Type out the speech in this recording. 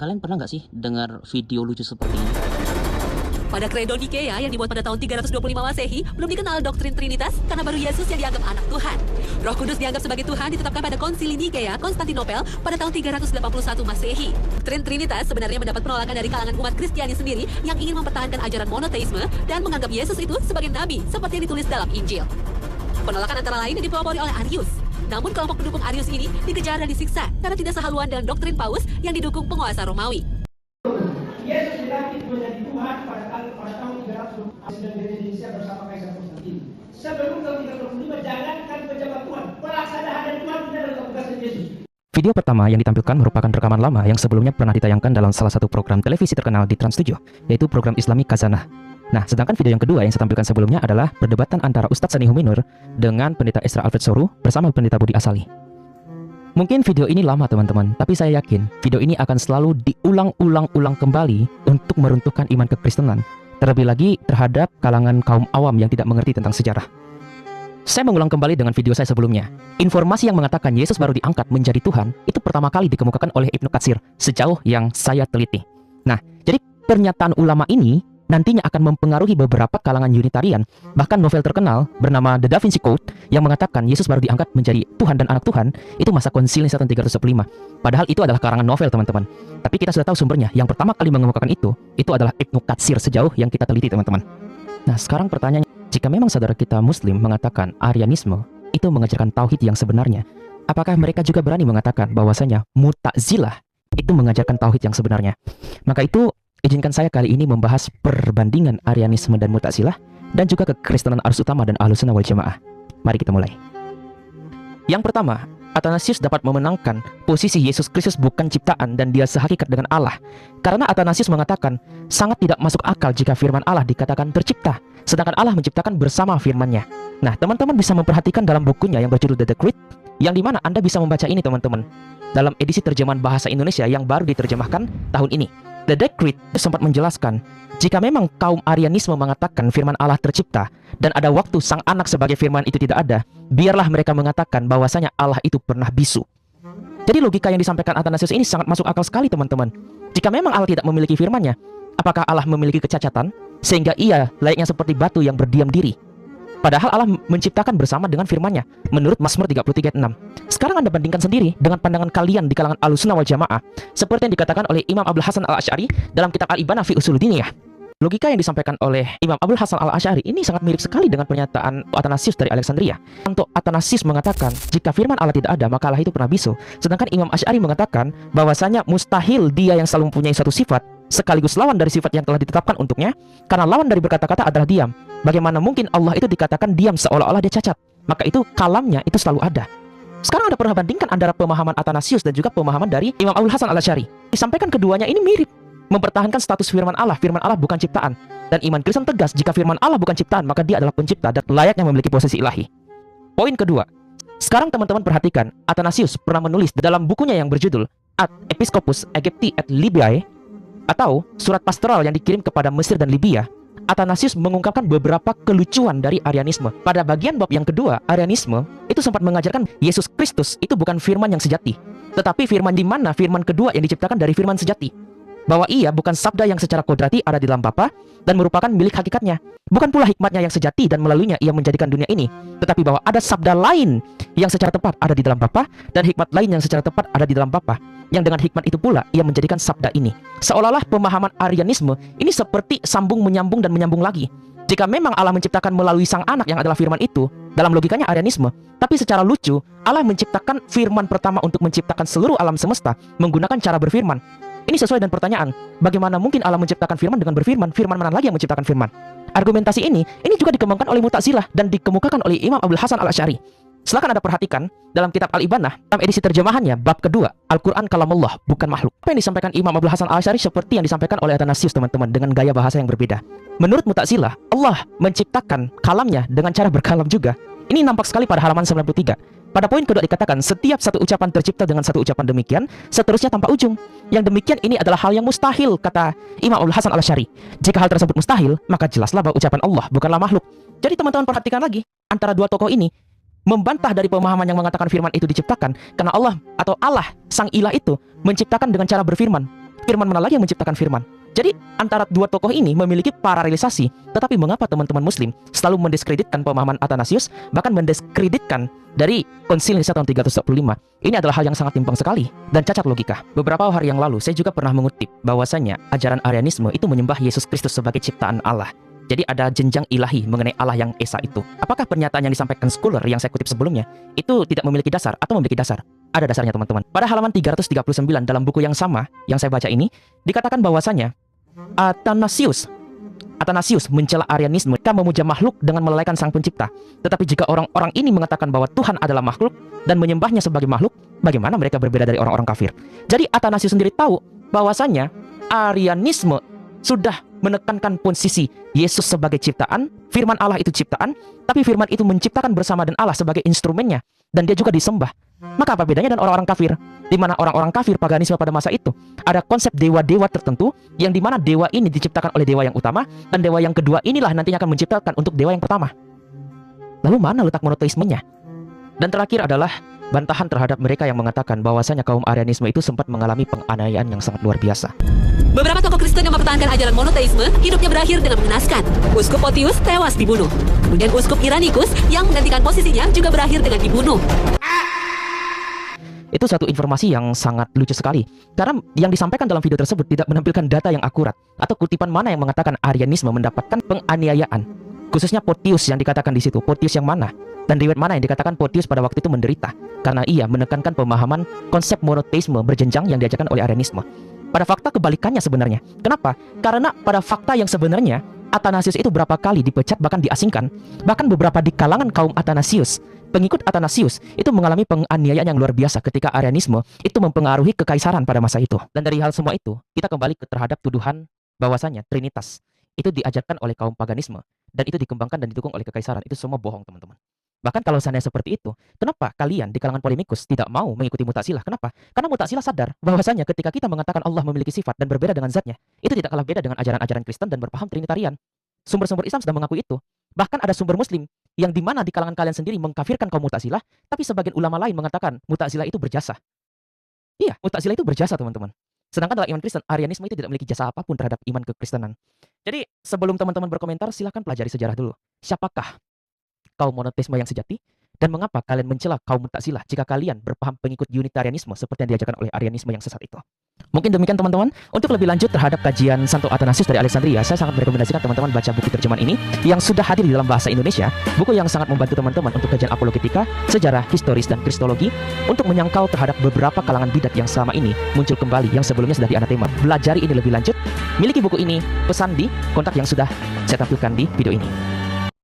Kalian pernah nggak sih dengar video lucu seperti ini? Pada kredo Nikea yang dibuat pada tahun 325 Masehi, belum dikenal doktrin Trinitas karena baru Yesus yang dianggap anak Tuhan. Roh Kudus dianggap sebagai Tuhan ditetapkan pada Konsili Nikea, Konstantinopel pada tahun 381 Masehi. Doktrin Trinitas sebenarnya mendapat penolakan dari kalangan umat Kristiani sendiri yang ingin mempertahankan ajaran monoteisme dan menganggap Yesus itu sebagai nabi seperti yang ditulis dalam Injil. Penolakan antara lain yang dipelopori oleh Arius. Namun kelompok pendukung Arius ini dikejar dan disiksa karena tidak sehaluan dengan doktrin Paus yang didukung penguasa Romawi. Yesus dilantik menjadi Tuhan pada tahun 300 dan gereja Indonesia bersama Kaisar Konstantin. Sebelum tahun 325 jangankan pejabat Tuhan, pelaksana harian Tuhan tidak dalam tugasnya Yesus. Video pertama yang ditampilkan merupakan rekaman lama yang sebelumnya pernah ditayangkan dalam salah satu program televisi terkenal di Trans 7, yaitu program Islami Khazanah. Nah, sedangkan video yang kedua yang saya tampilkan sebelumnya adalah perdebatan antara Ustadz Sani Huminur dengan Pendeta Esra Alfred Soru bersama Pendeta Budi Asali. Mungkin video ini lama teman-teman, tapi saya yakin video ini akan selalu diulang-ulang kembali untuk meruntuhkan iman kekristenan, terlebih lagi terhadap kalangan kaum awam yang tidak mengerti tentang sejarah. Saya mengulang kembali dengan video saya sebelumnya. Informasi yang mengatakan Yesus baru diangkat menjadi Tuhan, itu pertama kali dikemukakan oleh Ibnu Katsir, sejauh yang saya teliti. Nah, jadi pernyataan ulama ini nantinya akan mempengaruhi beberapa kalangan Unitarian, bahkan novel terkenal bernama The Da Vinci Code yang mengatakan Yesus baru diangkat menjadi Tuhan dan anak Tuhan, itu masa konsili tahun 315. Padahal itu adalah karangan novel teman-teman. Tapi kita sudah tahu sumbernya, yang pertama kali mengemukakan itu adalah Ibnu Katsir sejauh yang kita teliti teman-teman. Nah, sekarang pertanyaannya, jika memang saudara kita Muslim mengatakan Arianisme itu mengajarkan tauhid yang sebenarnya, apakah mereka juga berani mengatakan bahwasanya Mu'tazilah itu mengajarkan tauhid yang sebenarnya? Maka itu izinkan saya kali ini membahas perbandingan Arianisme dan Mu'tazilah dan juga kekristenan Arus Utama dan Ahlus Sunnah wal Jamaah. Mari kita mulai. Yang pertama, Athanasius dapat memenangkan posisi Yesus Kristus bukan ciptaan dan dia sehakikat dengan Allah. Karena Athanasius mengatakan sangat tidak masuk akal jika firman Allah dikatakan tercipta, sedangkan Allah menciptakan bersama firman-Nya. Nah, teman-teman bisa memperhatikan dalam bukunya yang berjudul The Decreed, yang dimana Anda bisa membaca ini teman-teman, dalam edisi terjemahan bahasa Indonesia yang baru diterjemahkan tahun ini. The Decreed sempat menjelaskan, jika memang kaum Arianisme mengatakan firman Allah tercipta dan ada waktu sang anak sebagai firman itu tidak ada, biarlah mereka mengatakan bahwasanya Allah itu pernah bisu. Jadi logika yang disampaikan Athanasius ini sangat masuk akal sekali teman-teman. Jika memang Allah tidak memiliki firman-Nya, apakah Allah memiliki kecacatan sehingga ia layaknya seperti batu yang berdiam diri? Padahal Allah menciptakan bersama dengan firman-Nya menurut Mazmur 33:6. Sekarang Anda bandingkan sendiri dengan pandangan kalian di kalangan Ahlus Sunnah wal Jamaah, seperti yang dikatakan oleh Imam Abdul Hasan Al-Asy'ari dalam kitab Al-Ibanah fi Ushul Diniyah. Logika yang disampaikan oleh Imam Abdul Hasan Al-Asy'ari ini sangat mirip sekali dengan pernyataan Athanasius dari Alexandria. Untuk Athanasius mengatakan, jika firman Allah tidak ada, maka Allah itu pernah bisu. Sedangkan Imam Asy'ari mengatakan bahwasanya mustahil dia yang selalu mempunyai suatu sifat sekaligus lawan dari sifat yang telah ditetapkan untuknya, karena lawan dari berkata-kata adalah diam. Bagaimana mungkin Allah itu dikatakan diam seolah-olah dia cacat? Maka itu kalamnya itu selalu ada. Sekarang Anda pernah bandingkan antara pemahaman Athanasius dan juga pemahaman dari Imam Abdul Hasan Al-Asy'ari. Disampaikan keduanya ini mirip, mempertahankan status firman Allah bukan ciptaan. Dan iman Kristen tegas, jika firman Allah bukan ciptaan, maka dia adalah pencipta dan layaknya memiliki posisi ilahi. Poin kedua, sekarang teman-teman perhatikan, Athanasius pernah menulis dalam bukunya yang berjudul Ad Episcopus Aegypti et Libyae, atau surat pastoral yang dikirim kepada Mesir dan Libya. Athanasius mengungkapkan beberapa kelucuan dari Arianisme. Pada bagian bab yang kedua, Arianisme itu sempat mengajarkan Yesus Kristus itu bukan firman yang sejati, tetapi firman di mana firman kedua yang diciptakan dari firman sejati. Bahwa ia bukan sabda yang secara kodrati ada di dalam Bapa dan merupakan milik hakikatnya. Bukan pula hikmatnya yang sejati dan melaluinya ia menjadikan dunia ini, tetapi bahwa ada sabda lain yang secara tepat ada di dalam Bapa dan hikmat lain yang secara tepat ada di dalam Bapa, yang dengan hikmat itu pula ia menjadikan sabda ini. Seolah-olah pemahaman Arianisme ini seperti sambung menyambung dan menyambung lagi. Jika memang Allah menciptakan melalui sang anak yang adalah firman itu, dalam logikanya Arianisme, tapi secara lucu Allah menciptakan firman pertama untuk menciptakan seluruh alam semesta menggunakan cara berfirman. Ini sesuai dengan pertanyaan, bagaimana mungkin Allah menciptakan firman dengan berfirman? Firman mana lagi yang menciptakan firman? Argumentasi ini juga dikembangkan oleh Mu'tazilah dan dikemukakan oleh Imam Abdul Hasan Al-Asy'ari. Silakan Anda perhatikan dalam kitab Al-Ibanah, dalam edisi terjemahannya bab kedua, Al-Quran kalamullah bukan makhluk. Apa yang disampaikan Imam Abdul Hasan Al-Asy'ari seperti yang disampaikan oleh Athanasius teman-teman, dengan gaya bahasa yang berbeda. Menurut Mu'tazilah, Allah menciptakan kalamnya dengan cara berkalam juga. Ini nampak sekali pada halaman 93. Pada poin kedua dikatakan, setiap satu ucapan tercipta dengan satu ucapan demikian, seterusnya tanpa ujung. Yang demikian ini adalah hal yang mustahil, kata Imam Abdul Hasan Al-Asy'ari. Jika hal tersebut mustahil, maka jelaslah bahwa ucapan Allah bukanlah makhluk. Jadi teman-teman perhatikan lagi, antara dua tokoh ini membantah dari pemahaman yang mengatakan firman itu diciptakan, karena Allah atau Allah, sang ilah itu, menciptakan dengan cara berfirman. Firman mana lagi yang menciptakan firman? Jadi antara dua tokoh ini memiliki paralelisasi. Tetapi mengapa teman-teman muslim selalu mendiskreditkan pemahaman Athanasius, bahkan mendiskreditkan dari Konsil Nisa tahun 345? Ini adalah hal yang sangat timpang sekali dan cacat logika. Beberapa hari yang lalu saya juga pernah mengutip bahwasanya ajaran Arianisme itu menyembah Yesus Kristus sebagai ciptaan Allah. Jadi ada jenjang ilahi mengenai Allah yang Esa itu. Apakah pernyataan yang disampaikan scholar yang saya kutip sebelumnya itu tidak memiliki dasar atau memiliki dasar? Ada dasarnya teman-teman. Pada halaman 339 dalam buku yang sama yang saya baca ini dikatakan bahwasanya Athanasius mencela Arianisme jika memuja makhluk dengan melalaikan sang pencipta. Tetapi jika orang-orang ini mengatakan bahwa Tuhan adalah makhluk dan menyembahnya sebagai makhluk, bagaimana mereka berbeda dari orang-orang kafir? Jadi Athanasius sendiri tahu bahwasanya Arianisme sudah menekankan posisi Yesus sebagai ciptaan, firman Allah itu ciptaan, tapi firman itu menciptakan bersama dengan Allah sebagai instrumennya, dan dia juga disembah. Maka apa bedanya dengan orang-orang kafir? Di mana orang-orang kafir paganisme pada masa itu ada konsep dewa-dewa tertentu yang dimana dewa ini diciptakan oleh dewa yang utama, dan dewa yang kedua inilah nantinya akan menciptakan untuk dewa yang pertama. Lalu mana letak monoteismenya? Dan terakhir adalah bantahan terhadap mereka yang mengatakan bahwasanya kaum Arianisme itu sempat mengalami penganiayaan yang sangat luar biasa. Beberapa tokoh Kristen yang mempertahankan ajaran monoteisme hidupnya berakhir dengan mengenaskan. Uskup Photius tewas dibunuh. Kemudian Uskup Irenicus yang menggantikan posisinya juga berakhir dengan dibunuh. Itu satu informasi yang sangat lucu sekali, karena yang disampaikan dalam video tersebut tidak menampilkan data yang akurat atau kutipan mana yang mengatakan Arianisme mendapatkan penganiayaan. Khususnya Photius yang dikatakan di situ. Photius yang mana? Dan riwayat mana yang dikatakan Photius pada waktu itu menderita karena ia menekankan pemahaman konsep monoteisme berjenjang yang diajarkan oleh Arianisme. Pada fakta kebalikannya sebenarnya. Kenapa? Karena pada fakta yang sebenarnya Athanasius itu berapa kali dipecat bahkan diasingkan. Bahkan beberapa di kalangan kaum Athanasius, pengikut Athanasius itu mengalami penganiayaan yang luar biasa ketika Arianisme itu mempengaruhi kekaisaran pada masa itu. Dan dari hal semua itu, kita kembali terhadap tuduhan bahwasanya Trinitas itu diajarkan oleh kaum paganisme dan itu dikembangkan dan didukung oleh kekaisaran. Itu semua bohong, teman-teman. Bahkan kalau seandainya seperti itu, kenapa kalian di kalangan polemikus tidak mau mengikuti Mu'tazilah? Kenapa? Karena Mu'tazilah sadar bahwasanya ketika kita mengatakan Allah memiliki sifat dan berbeda dengan zatnya, itu tidak kalah beda dengan ajaran-ajaran Kristen dan berpaham Trinitarian. Sumber-sumber Islam sudah mengakui itu. Bahkan ada sumber Muslim yang dimana di kalangan kalian sendiri mengkafirkan kaum Mu'tazilah, tapi sebagian ulama lain mengatakan Mu'tazilah itu berjasa. Iya, Mu'tazilah itu berjasa, teman-teman. Sedangkan dalam iman Kristen, Arianisme itu tidak memiliki jasa apapun terhadap iman kekristenan. Jadi, sebelum teman-teman berkomentar, silahkan pelajari sejarah dulu. Siapakah kaum monoteisme yang sejati? Dan mengapa kalian mencela kaum Mu'tazilah jika kalian berpaham pengikut Unitarianisme seperti yang diajarkan oleh Arianisme yang sesat itu? Mungkin demikian teman-teman. Untuk lebih lanjut terhadap kajian Santo Athanasius dari Alexandria, saya sangat merekomendasikan teman-teman baca buku terjemahan ini yang sudah hadir di dalam bahasa Indonesia. Buku yang sangat membantu teman-teman untuk kajian apologetika, sejarah, historis, dan kristologi untuk menyangkal terhadap beberapa kalangan bidat yang selama ini muncul kembali yang sebelumnya sudah dianatema. Belajari ini lebih lanjut. Miliki buku ini, pesan di kontak yang sudah saya tampilkan di video ini.